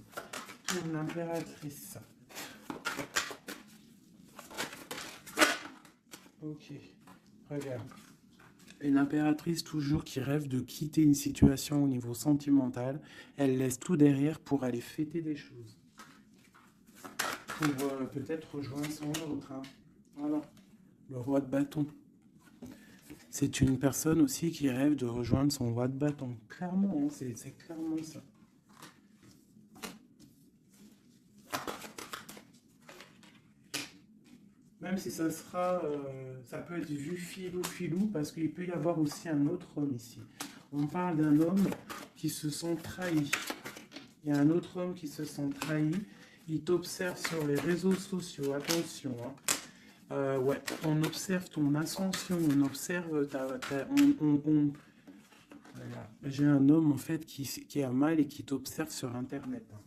Pour l'impératrice. Ok, regarde. Une impératrice toujours qui rêve de quitter une situation au niveau sentimental. Elle laisse tout derrière pour aller fêter des choses. Pour peut-être rejoindre son autre. Hein. Voilà, le roi de bâton. C'est une personne aussi qui rêve de rejoindre son roi de bâton. Clairement, hein, c'est clairement ça. Même si ça sera, ça peut être vu filou, parce qu'il peut y avoir aussi un autre homme ici. On parle d'un homme qui se sent trahi. Il y a un autre homme qui se sent trahi. Il t'observe sur les réseaux sociaux. Attention, hein. Ouais, on observe ton ascension, on observe voilà. J'ai un homme en fait qui a mal et qui t'observe sur Internet. Hein.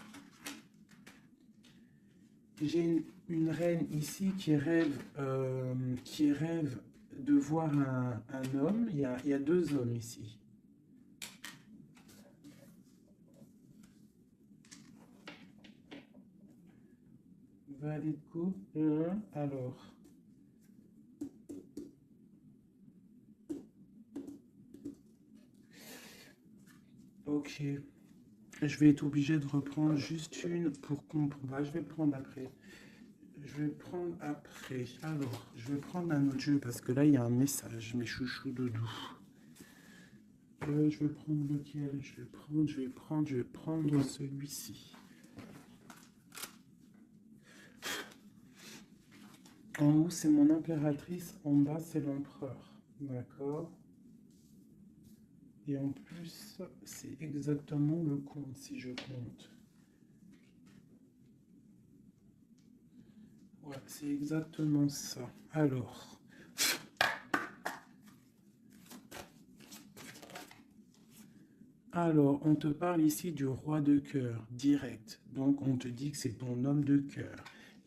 J'ai une reine ici qui rêve de voir un homme. Il y a 2 hommes ici. Valet de coupe. Alors. Ok. Je vais être obligé de reprendre juste une pour comprendre. Bah, je vais prendre après. Alors, je vais prendre un autre jeu parce que là, il y a un message. Mes chouchous doudou. Je vais prendre lequel? Je vais prendre celui-ci. En haut, c'est mon impératrice. En bas, c'est l'empereur. D'accord? Et en plus, c'est exactement le compte, si je compte. Ouais, c'est exactement ça. Alors, on te parle ici du roi de cœur, direct. Donc, on te dit que c'est ton homme de cœur.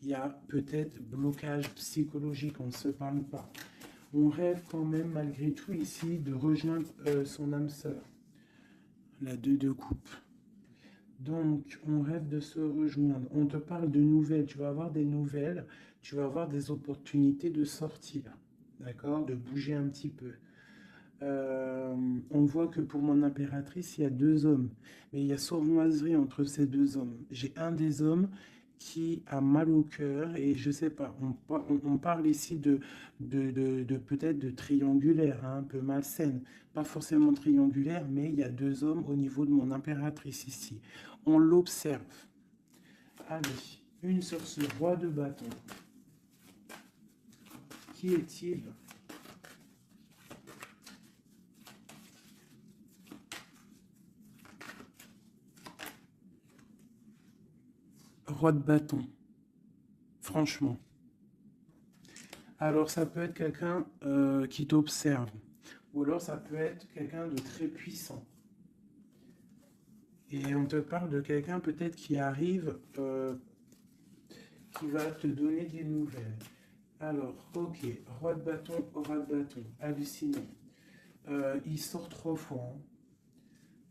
Il y a peut-être blocage psychologique, on ne se parle pas. On rêve quand même, malgré tout, ici, de rejoindre son âme sœur. La 2 de coupe. Donc, on rêve de se rejoindre. On te parle de nouvelles. Tu vas avoir des nouvelles. Tu vas avoir des opportunités de sortir. D'accord? De bouger un petit peu. On voit que pour mon impératrice, il y a 2 hommes. Mais il y a sournoiserie entre ces 2 hommes. J'ai un des hommes qui a mal au cœur et je sais pas, on parle ici de peut-être de triangulaire, hein, un peu malsaine. Pas forcément triangulaire, mais il y a 2 hommes au niveau de mon impératrice ici. On l'observe. Allez, une sur ce roi de bâton. Qui est-il? Roi de bâton. Franchement. Alors, ça peut être quelqu'un qui t'observe. Ou alors, ça peut être quelqu'un de très puissant. Et on te parle de quelqu'un peut-être qui arrive, qui va te donner des nouvelles. Alors, ok, roi de bâton, aura de bâton, hallucinant. Il sort 3 fois. Hein.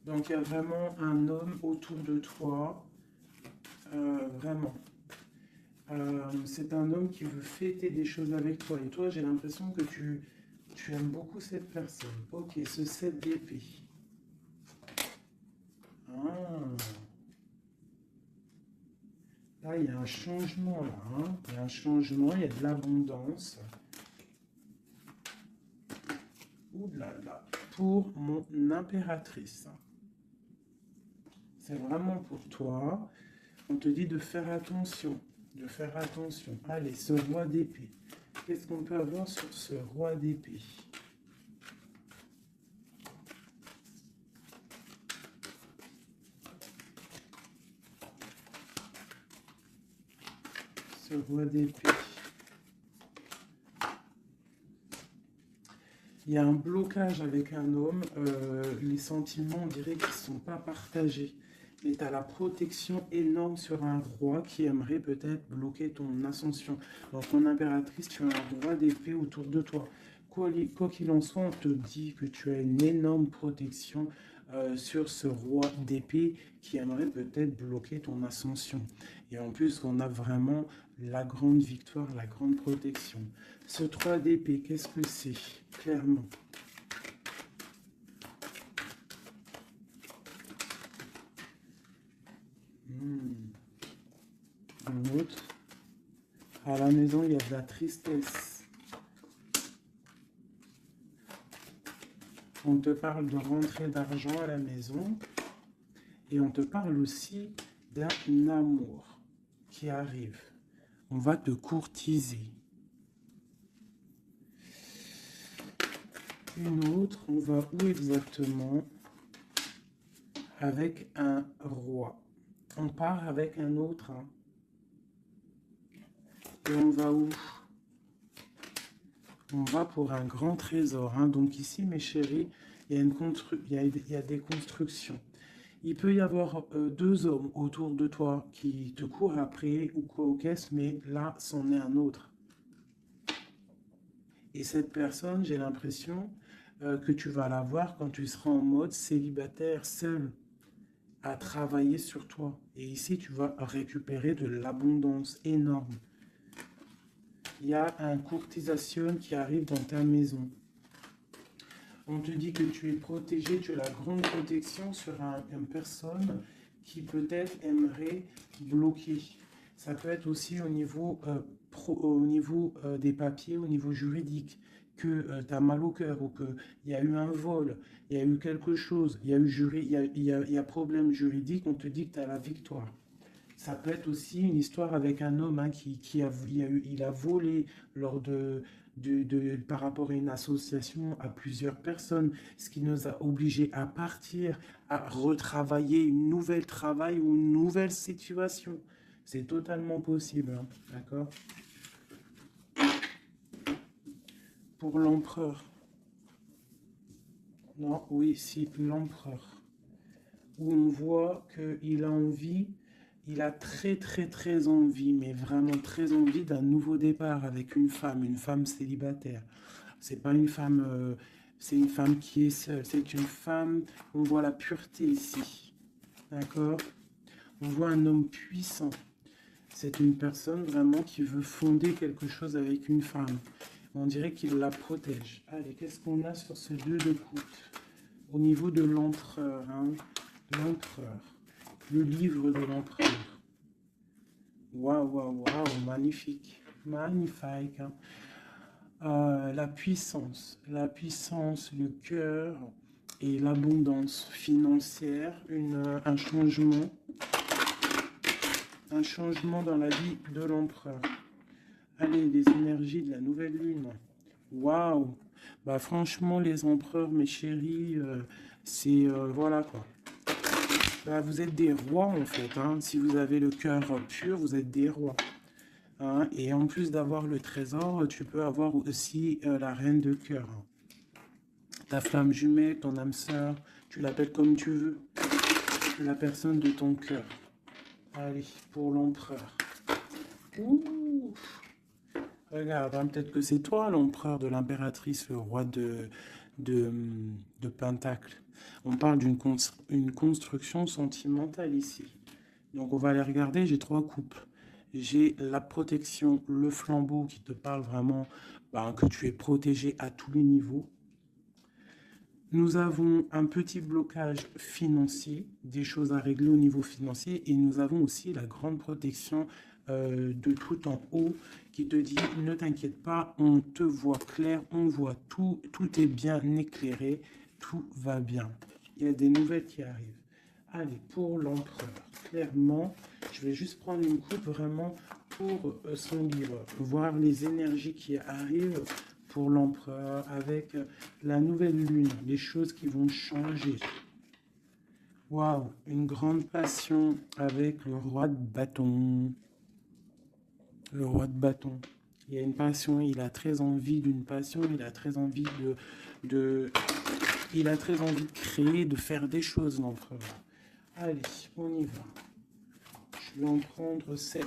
Donc, il y a vraiment un homme autour de toi. Vraiment. C'est un homme qui veut fêter des choses avec toi. Et toi, j'ai l'impression que tu aimes beaucoup cette personne. Ok, ce 7 d'épée. Ah. Là, il y a un changement, là. Hein. Il y a un changement, il y a de l'abondance. Ouh là là. Pour mon impératrice. C'est vraiment pour toi. On te dit de faire attention. de faire attention. Allez, ce roi d'épée. Qu'est-ce qu'on peut avoir sur ce roi d'épée? Ce roi d'épée. Il y a un blocage avec un homme. Les sentiments, on dirait qu'ils ne sont pas partagés. Et tu as la protection énorme sur un roi qui aimerait peut-être bloquer ton ascension. Donc en impératrice, tu as un roi d'épée autour de toi. Quoi qu'il en soit, on te dit que tu as une énorme protection sur ce roi d'épée qui aimerait peut-être bloquer ton ascension. Et en plus, on a vraiment la grande victoire, la grande protection. Ce 3 d'épée, qu'est-ce que c'est? Clairement. Un autre. À la maison, il y a de la tristesse. On te parle de rentrée d'argent à la maison. Et on te parle aussi d'un amour qui arrive. On va te courtiser. Une autre, on va où exactement? Avec un roi. On part avec un autre. Hein. Et on va où? On va pour un grand trésor. Hein. Donc ici, mes chéris, il y a des constructions. Il peut y avoir 2 hommes autour de toi qui te courent après ou quoi aux caisses, mais là, c'en est un autre. Et cette personne, j'ai l'impression que tu vas la voir quand tu seras en mode célibataire, seul, à travailler sur toi. Et ici, tu vas récupérer de l'abondance énorme. Il y a un courtisation qui arrive dans ta maison. On te dit que tu es protégé, tu as la grande protection sur une personne qui peut-être aimerait bloquer. Ça peut être aussi au niveau, des papiers, au niveau juridique, que tu as mal au cœur ou qu'il y a eu un vol, il y a eu quelque chose, il y a problème juridique, on te dit que tu as la victoire. Ça peut être aussi une histoire avec un homme hein, il a volé lors par rapport à une association à plusieurs personnes, ce qui nous a obligés à partir, à retravailler une nouvelle travail ou une nouvelle situation. C'est totalement possible, hein, d'accord? Pour l'empereur. Non, oui, si, l'empereur. Où on voit qu'il a envie. Il a très très très envie, mais vraiment très envie d'un nouveau départ avec une femme célibataire. C'est pas une femme, c'est une femme qui est seule. C'est une femme, on voit la pureté ici, d'accord? On voit un homme puissant. C'est une personne vraiment qui veut fonder quelque chose avec une femme. On dirait qu'il la protège. Allez, qu'est-ce qu'on a sur ce 2 de coupe? Au niveau de l'empereur, hein? L'empereur. Le livre de l'empereur. Waouh, waouh, waouh, magnifique. Magnifique. Hein. La puissance, le cœur et l'abondance financière, un changement dans la vie de l'empereur. Allez, les énergies de la nouvelle lune. Waouh. Bah franchement, les empereurs, mes chéris, c'est voilà quoi. Bah, vous êtes des rois en fait. Hein. Si vous avez le cœur pur, vous êtes des rois. Hein. Et en plus d'avoir le trésor, tu peux avoir aussi la reine de cœur. Hein. Ta flamme jumelle, ton âme sœur, tu l'appelles comme tu veux. La personne de ton cœur. Allez, pour l'empereur. Ouh. Regarde, hein, peut-être que c'est toi l'empereur de l'impératrice, le roi de Pentacle. On parle d'une construction sentimentale ici. Donc on va aller regarder, j'ai 3 coupes. J'ai la protection, le flambeau qui te parle vraiment que tu es protégé à tous les niveaux. Nous avons un petit blocage financier, des choses à régler au niveau financier. Et nous avons aussi la grande protection de tout en haut qui te dit ne t'inquiète pas, on te voit clair, on voit tout, tout est bien éclairé, tout va bien. Il y a des nouvelles qui arrivent. Allez, pour l'empereur, clairement, je vais juste prendre une coupe vraiment pour son livre, voir les énergies qui arrivent pour l'empereur avec la nouvelle lune, les choses qui vont changer. Waouh, une grande passion avec le roi de bâton. Le roi de bâton. Il y a une passion, il a très envie d'une passion, il a très envie il a très envie de créer, de faire des choses, l'empereur. Allez, on y va. Je vais en prendre 7.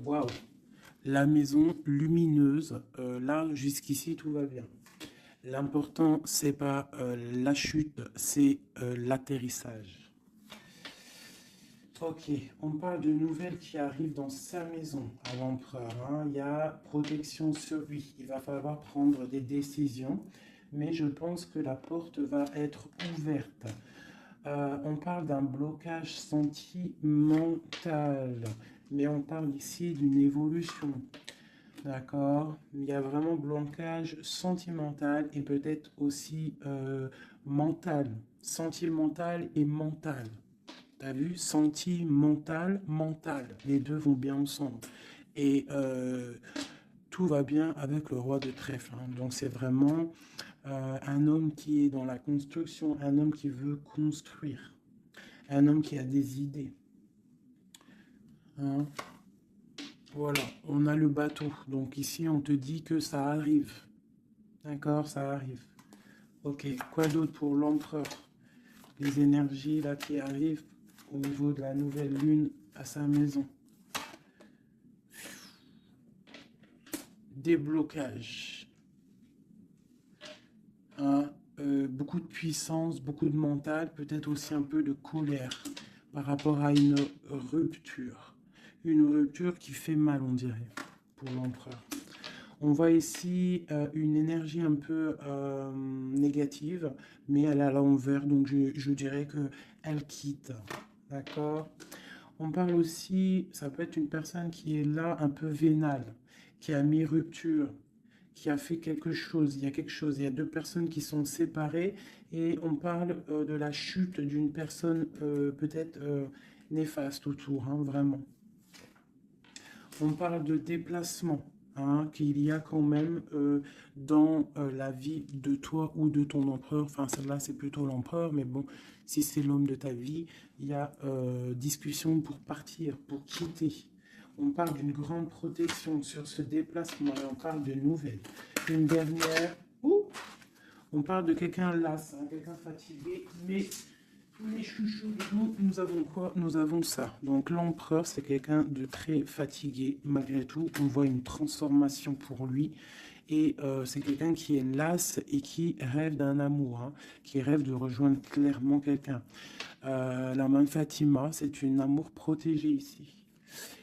Waouh. La maison lumineuse. Là, jusqu'ici, tout va bien. L'important, c'est pas la chute, c'est l'atterrissage. Ok, on parle de nouvelles qui arrivent dans sa maison à l'empereur. Hein. Il y a protection sur lui. Il va falloir prendre des décisions, mais je pense que la porte va être ouverte. On parle d'un blocage sentimental, mais on parle ici d'une évolution. D'accord? Il y a vraiment blocage sentimental et peut-être aussi mental. Sentimental et mental. T'as vu? Sentimental, mental. Les deux vont bien ensemble. Et tout va bien avec le roi de trèfle. Hein. Donc c'est vraiment un homme qui est dans la construction, un homme qui veut construire, un homme qui a des idées. Hein. Voilà, on a le bateau. Donc ici, on te dit que ça arrive. D'accord, ça arrive. Ok, quoi d'autre pour l'empereur? Les énergies là qui arrivent au niveau de la nouvelle lune à sa maison. Déblocage. Hein, beaucoup de puissance, beaucoup de mental, peut-être aussi un peu de colère par rapport à une rupture. Une rupture qui fait mal, on dirait, pour l'empereur. On voit ici une énergie un peu négative, mais elle est à l'envers, donc je dirais qu'elle quitte. D'accord? On parle aussi, ça peut être une personne qui est là un peu vénale, qui a mis rupture, qui a fait quelque chose. Il y a quelque chose, il y a deux personnes qui sont séparées et on parle de la chute d'une personne peut-être néfaste autour, hein, vraiment. On parle de déplacement. Hein, qu'il y a quand même dans la vie de toi ou de ton empereur, enfin celle-là c'est plutôt l'empereur, mais bon, si c'est l'homme de ta vie, il y a discussion pour partir, pour quitter. On parle d'une grande protection sur ce déplacement et on parle de nouvelles. Une dernière, on parle de quelqu'un las, hein, quelqu'un fatigué, mais les chouchous, nous avons quoi? Nous avons ça. Donc l'empereur, c'est quelqu'un de très fatigué. Malgré tout, on voit une transformation pour lui. Et c'est quelqu'un qui est las et qui rêve d'un amour, hein, qui rêve de rejoindre clairement quelqu'un. La main de Fatima, c'est un amour protégé ici.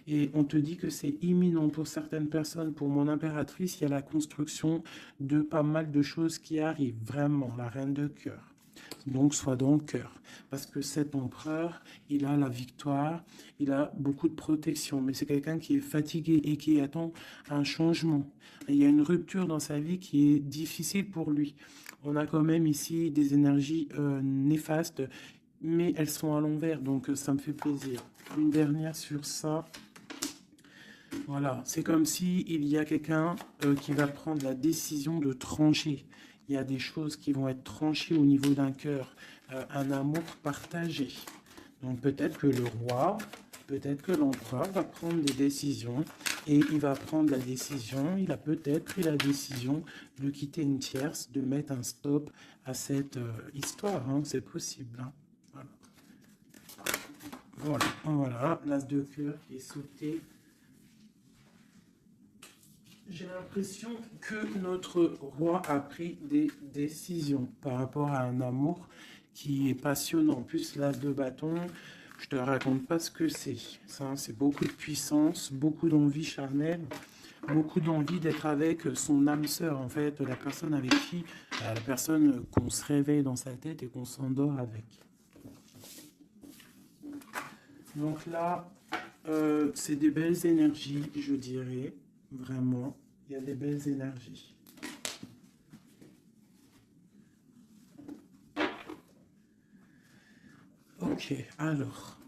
Et on te dit que c'est imminent pour certaines personnes. Pour mon impératrice, il y a la construction de pas mal de choses qui arrivent. Vraiment, la reine de cœur. Donc, sois dans le cœur. Parce que cet empereur, il a la victoire, il a beaucoup de protection. Mais c'est quelqu'un qui est fatigué et qui attend un changement. Il y a une rupture dans sa vie qui est difficile pour lui. On a quand même ici des énergies néfastes, mais elles sont à l'envers, donc ça me fait plaisir. Une dernière sur ça. Voilà, c'est comme si il y a quelqu'un qui va prendre la décision de trancher. Il y a des choses qui vont être tranchées au niveau d'un cœur, un amour partagé. Donc peut-être que le roi, peut-être que l'empereur va prendre des décisions et il va prendre la décision, il a peut-être pris la décision de quitter une tierce, de mettre un stop à cette histoire, hein, c'est possible. Hein. Voilà, l'as de cœur qui est sauté. J'ai l'impression que notre roi a pris des décisions par rapport à un amour qui est passionnant. En plus, l'as de bâton, je te raconte pas ce que c'est. Ça, c'est beaucoup de puissance, beaucoup d'envie charnelle, beaucoup d'envie d'être avec son âme sœur, en fait, la personne avec qui, la personne qu'on se réveille dans sa tête et qu'on s'endort avec. Donc là, c'est des belles énergies, je dirais, vraiment. Il y a des belles énergies. Ok, alors.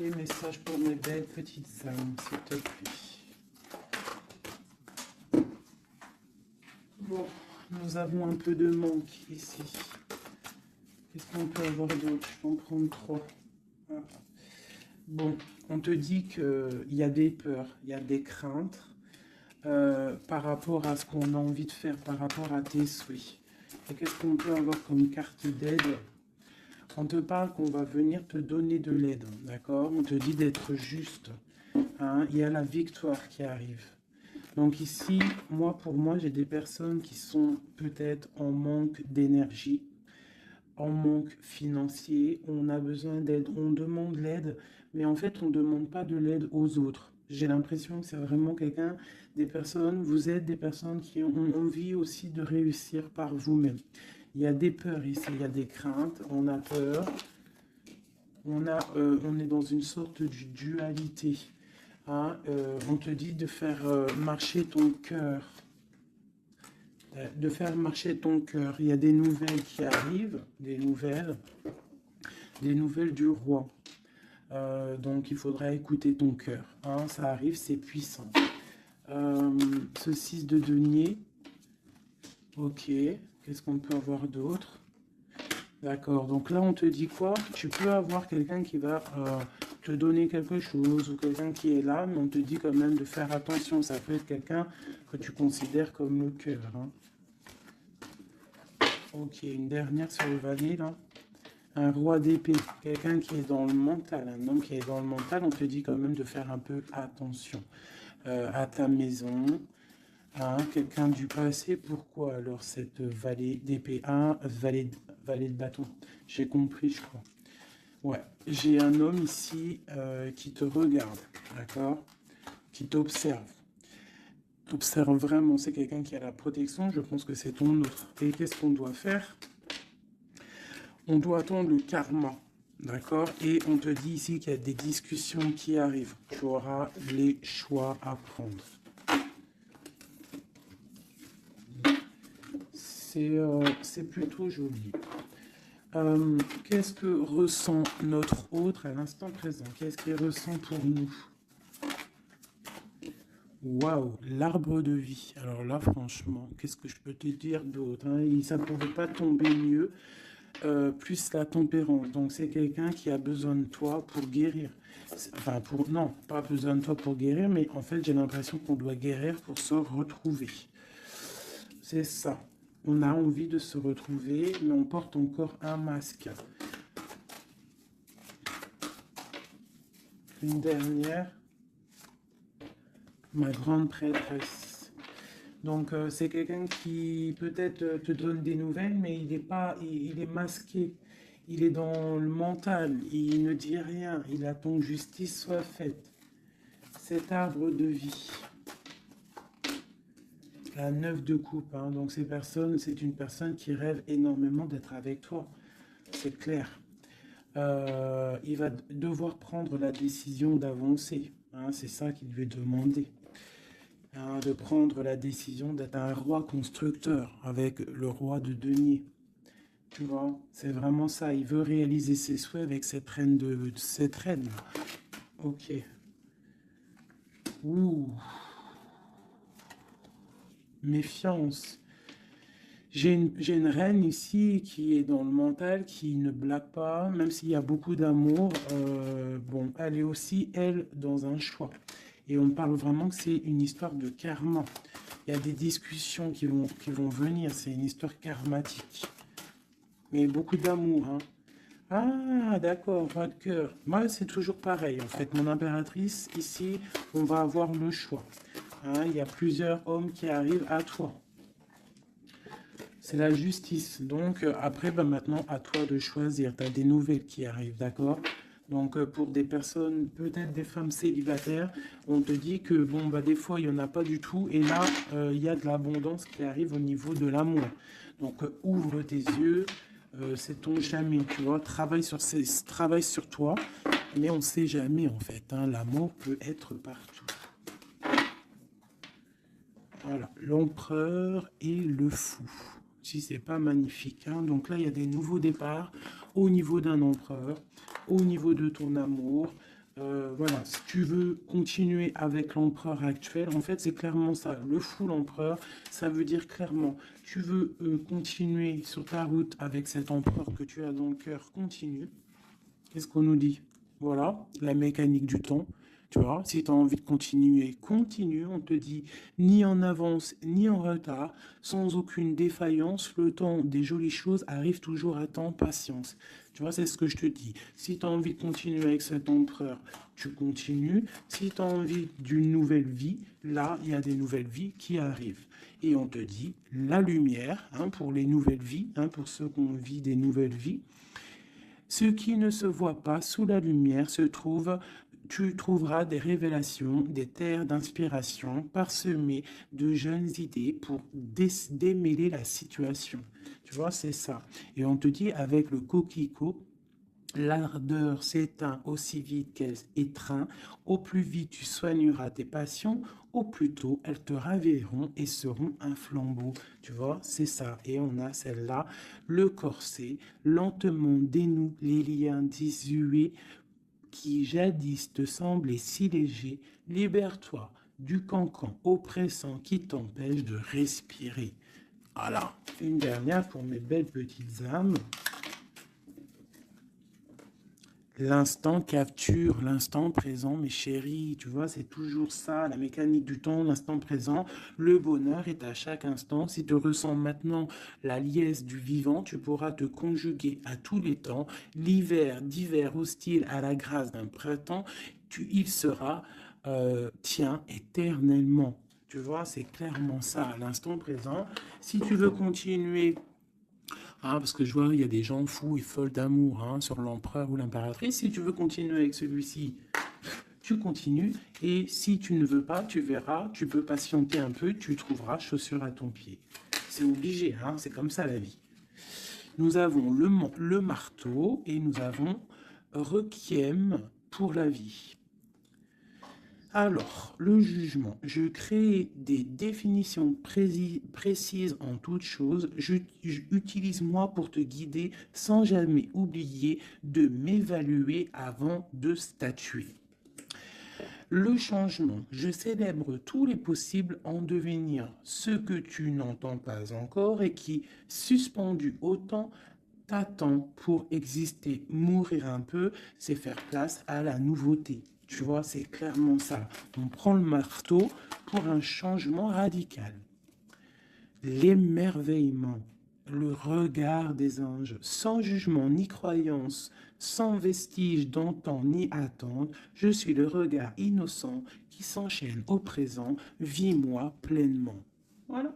Des messages pour mes belles petites âmes, s'il te plaît. Bon, nous avons un peu de manque ici. Qu'est-ce qu'on peut avoir d'autre? Je vais en prendre 3. Voilà. Bon, on te dit qu'il y a des peurs, il y a des craintes par rapport à ce qu'on a envie de faire, par rapport à tes souhaits. Et qu'est-ce qu'on peut avoir comme carte d'aide? On te parle qu'on va venir te donner de l'aide, d'accord? On te dit d'être juste. Hein? Il y a la victoire qui arrive. Donc ici, pour moi, j'ai des personnes qui sont peut-être en manque d'énergie, en manque financier, on a besoin d'aide, on demande l'aide, mais en fait, on ne demande pas de l'aide aux autres. J'ai l'impression que c'est vraiment vous êtes des personnes qui ont envie aussi de réussir par vous-même. Il y a des peurs ici, il y a des craintes, on a peur, on est dans une sorte de dualité. Hein, on te dit de faire marcher ton cœur. De faire marcher ton cœur. Il y a des nouvelles qui arrivent, des nouvelles du roi. Donc il faudra écouter ton cœur. Hein, ça arrive, c'est puissant. Ce 6 de denier. Ok, qu'est-ce qu'on peut avoir d'autre? D'accord, donc là on te dit quoi? Tu peux avoir quelqu'un qui va te donner quelque chose ou quelqu'un qui est là, mais on te dit quand même de faire attention. Ça peut être quelqu'un que tu considères comme le cœur. Hein. Ok, une dernière sur le valet là. Un roi d'épée, quelqu'un qui est dans le mental, un homme qui est dans le mental, on te dit quand même de faire un peu attention à ta maison. Hein, quelqu'un du passé, pourquoi alors cette vallée d'épée? Vallée de bâton, j'ai compris je crois. Ouais, j'ai un homme ici qui te regarde, d'accord? Qui t'observe. T'observe vraiment, c'est quelqu'un qui a la protection, je pense que c'est ton autre. Et qu'est-ce qu'on doit faire? On doit attendre le karma, d'accord? Et on te dit ici qu'il y a des discussions qui arrivent. Tu auras les choix à prendre. C'est plutôt joli. Qu'est-ce que ressent notre autre à l'instant présent? Qu'est-ce qu'il ressent pour nous? Waouh, l'arbre de vie. Alors là, franchement, qu'est-ce que je peux te dire d'autre? Ça ne pouvait pas tomber mieux. Plus la tempérance. Donc c'est quelqu'un qui a besoin de toi pour guérir. Enfin, non, pas besoin de toi pour guérir, mais en fait, j'ai l'impression qu'on doit guérir pour se retrouver. C'est ça. On a envie de se retrouver, mais on porte encore un masque. Une dernière. Ma grande prêtresse. Donc, c'est quelqu'un qui peut-être te donne des nouvelles, mais il est masqué. Il est dans le mental. Il ne dit rien. Il attend que justice soit faite. Cet arbre de vie. La 9 de coupe. Hein. Donc, c'est une personne qui rêve énormément d'être avec toi. C'est clair. Il va devoir prendre la décision d'avancer. Hein. C'est ça qu'il lui est demandé. De prendre la décision d'être un roi constructeur avec le roi de denier. Tu vois, c'est vraiment ça. Il veut réaliser ses souhaits avec cette reine cette reine. Ok. Ouh. Méfiance. J'ai une reine ici qui est dans le mental, qui ne blague pas, même s'il y a beaucoup d'amour. Bon, elle est aussi, elle, dans un choix. Et on parle vraiment que c'est une histoire de karma. Il y a des discussions qui vont venir. C'est une histoire karmatique. Mais beaucoup d'amour. Hein. Ah, d'accord, votre cœur. Moi, c'est toujours pareil. En fait, mon impératrice, ici, on va avoir le choix. Hein, il y a plusieurs hommes qui arrivent à toi. C'est la justice. Donc, après, maintenant, à toi de choisir. Tu as des nouvelles qui arrivent, d'accord? Donc, pour des personnes, peut-être des femmes célibataires, on te dit que, bon, des fois, il n'y en a pas du tout. Et là, il y a de l'abondance qui arrive au niveau de l'amour. Donc, ouvre tes yeux. C'est ton jamais, tu vois. Travaille sur toi. Mais on ne sait jamais, en fait. Hein, l'amour peut être partout. Voilà, l'empereur et le fou. Si c'est pas magnifique. Hein. Donc là, il y a des nouveaux départs au niveau d'un empereur, au niveau de ton amour. Voilà, si tu veux continuer avec l'empereur actuel, en fait, c'est clairement ça. Le full empereur, ça veut dire clairement, tu veux continuer sur ta route avec cet empereur que tu as dans le cœur, continue. Qu'est-ce qu'on nous dit? Voilà, la mécanique du temps. Tu vois, si tu as envie de continuer, continue. On te dit ni en avance ni en retard, sans aucune défaillance. Le temps des jolies choses arrive toujours à temps, patience. Tu vois, c'est ce que je te dis. Si tu as envie de continuer avec cet empereur, tu continues. Si tu as envie d'une nouvelle vie, là, il y a des nouvelles vies qui arrivent. Et on te dit la lumière, hein, pour les nouvelles vies, hein, pour ceux qui ont vit des nouvelles vies. Ce qui ne se voit pas sous la lumière se trouve, tu trouveras des révélations, des terres d'inspiration parsemées de jeunes idées pour démêler la situation. Tu vois, c'est ça. Et on te dit avec le coquelicot, l'ardeur s'éteint aussi vite qu'elle étreint. Au plus vite tu soigneras tes passions, au plus tôt elles te raviront et seront un flambeau. Tu vois, c'est ça. Et on a celle-là, le corset, lentement dénoue les liens désuets qui jadis te semblaient si légers. Libère-toi du cancan oppressant qui t'empêche de respirer. Voilà, une dernière pour mes belles petites âmes. L'instant capture l'instant présent, mes chéris. Tu vois, c'est toujours ça, la mécanique du temps, l'instant présent. Le bonheur est à chaque instant. Si tu ressens maintenant la liesse du vivant, tu pourras te conjuguer à tous les temps. L'hiver d'hiver hostile à la grâce d'un printemps, il sera tien éternellement. Tu vois, c'est clairement ça, à l'instant présent. Si tu veux continuer, ah, parce que je vois, il y a des gens fous et folles d'amour, hein, sur l'empereur ou l'impératrice. Si tu veux continuer avec celui-ci, tu continues. Et si tu ne veux pas, tu verras, tu peux patienter un peu, tu trouveras chaussure à ton pied. C'est obligé, hein, c'est comme ça la vie. Nous avons le marteau et nous avons requiem pour la vie. Alors, le jugement. Je crée des définitions précises en toutes choses. Utilise-moi pour te guider sans jamais oublier de m'évaluer avant de statuer. Le changement. Je célèbre tous les possibles en devenir ce que tu n'entends pas encore et qui, suspendu au temps, t'attend pour exister. Mourir un peu, c'est faire place à la nouveauté. Tu vois, c'est clairement ça. On prend le marteau pour un changement radical. L'émerveillement, le regard des anges, sans jugement ni croyance, sans vestige d'antan ni attente, je suis le regard innocent qui s'enchaîne au présent, vis-moi pleinement. Voilà,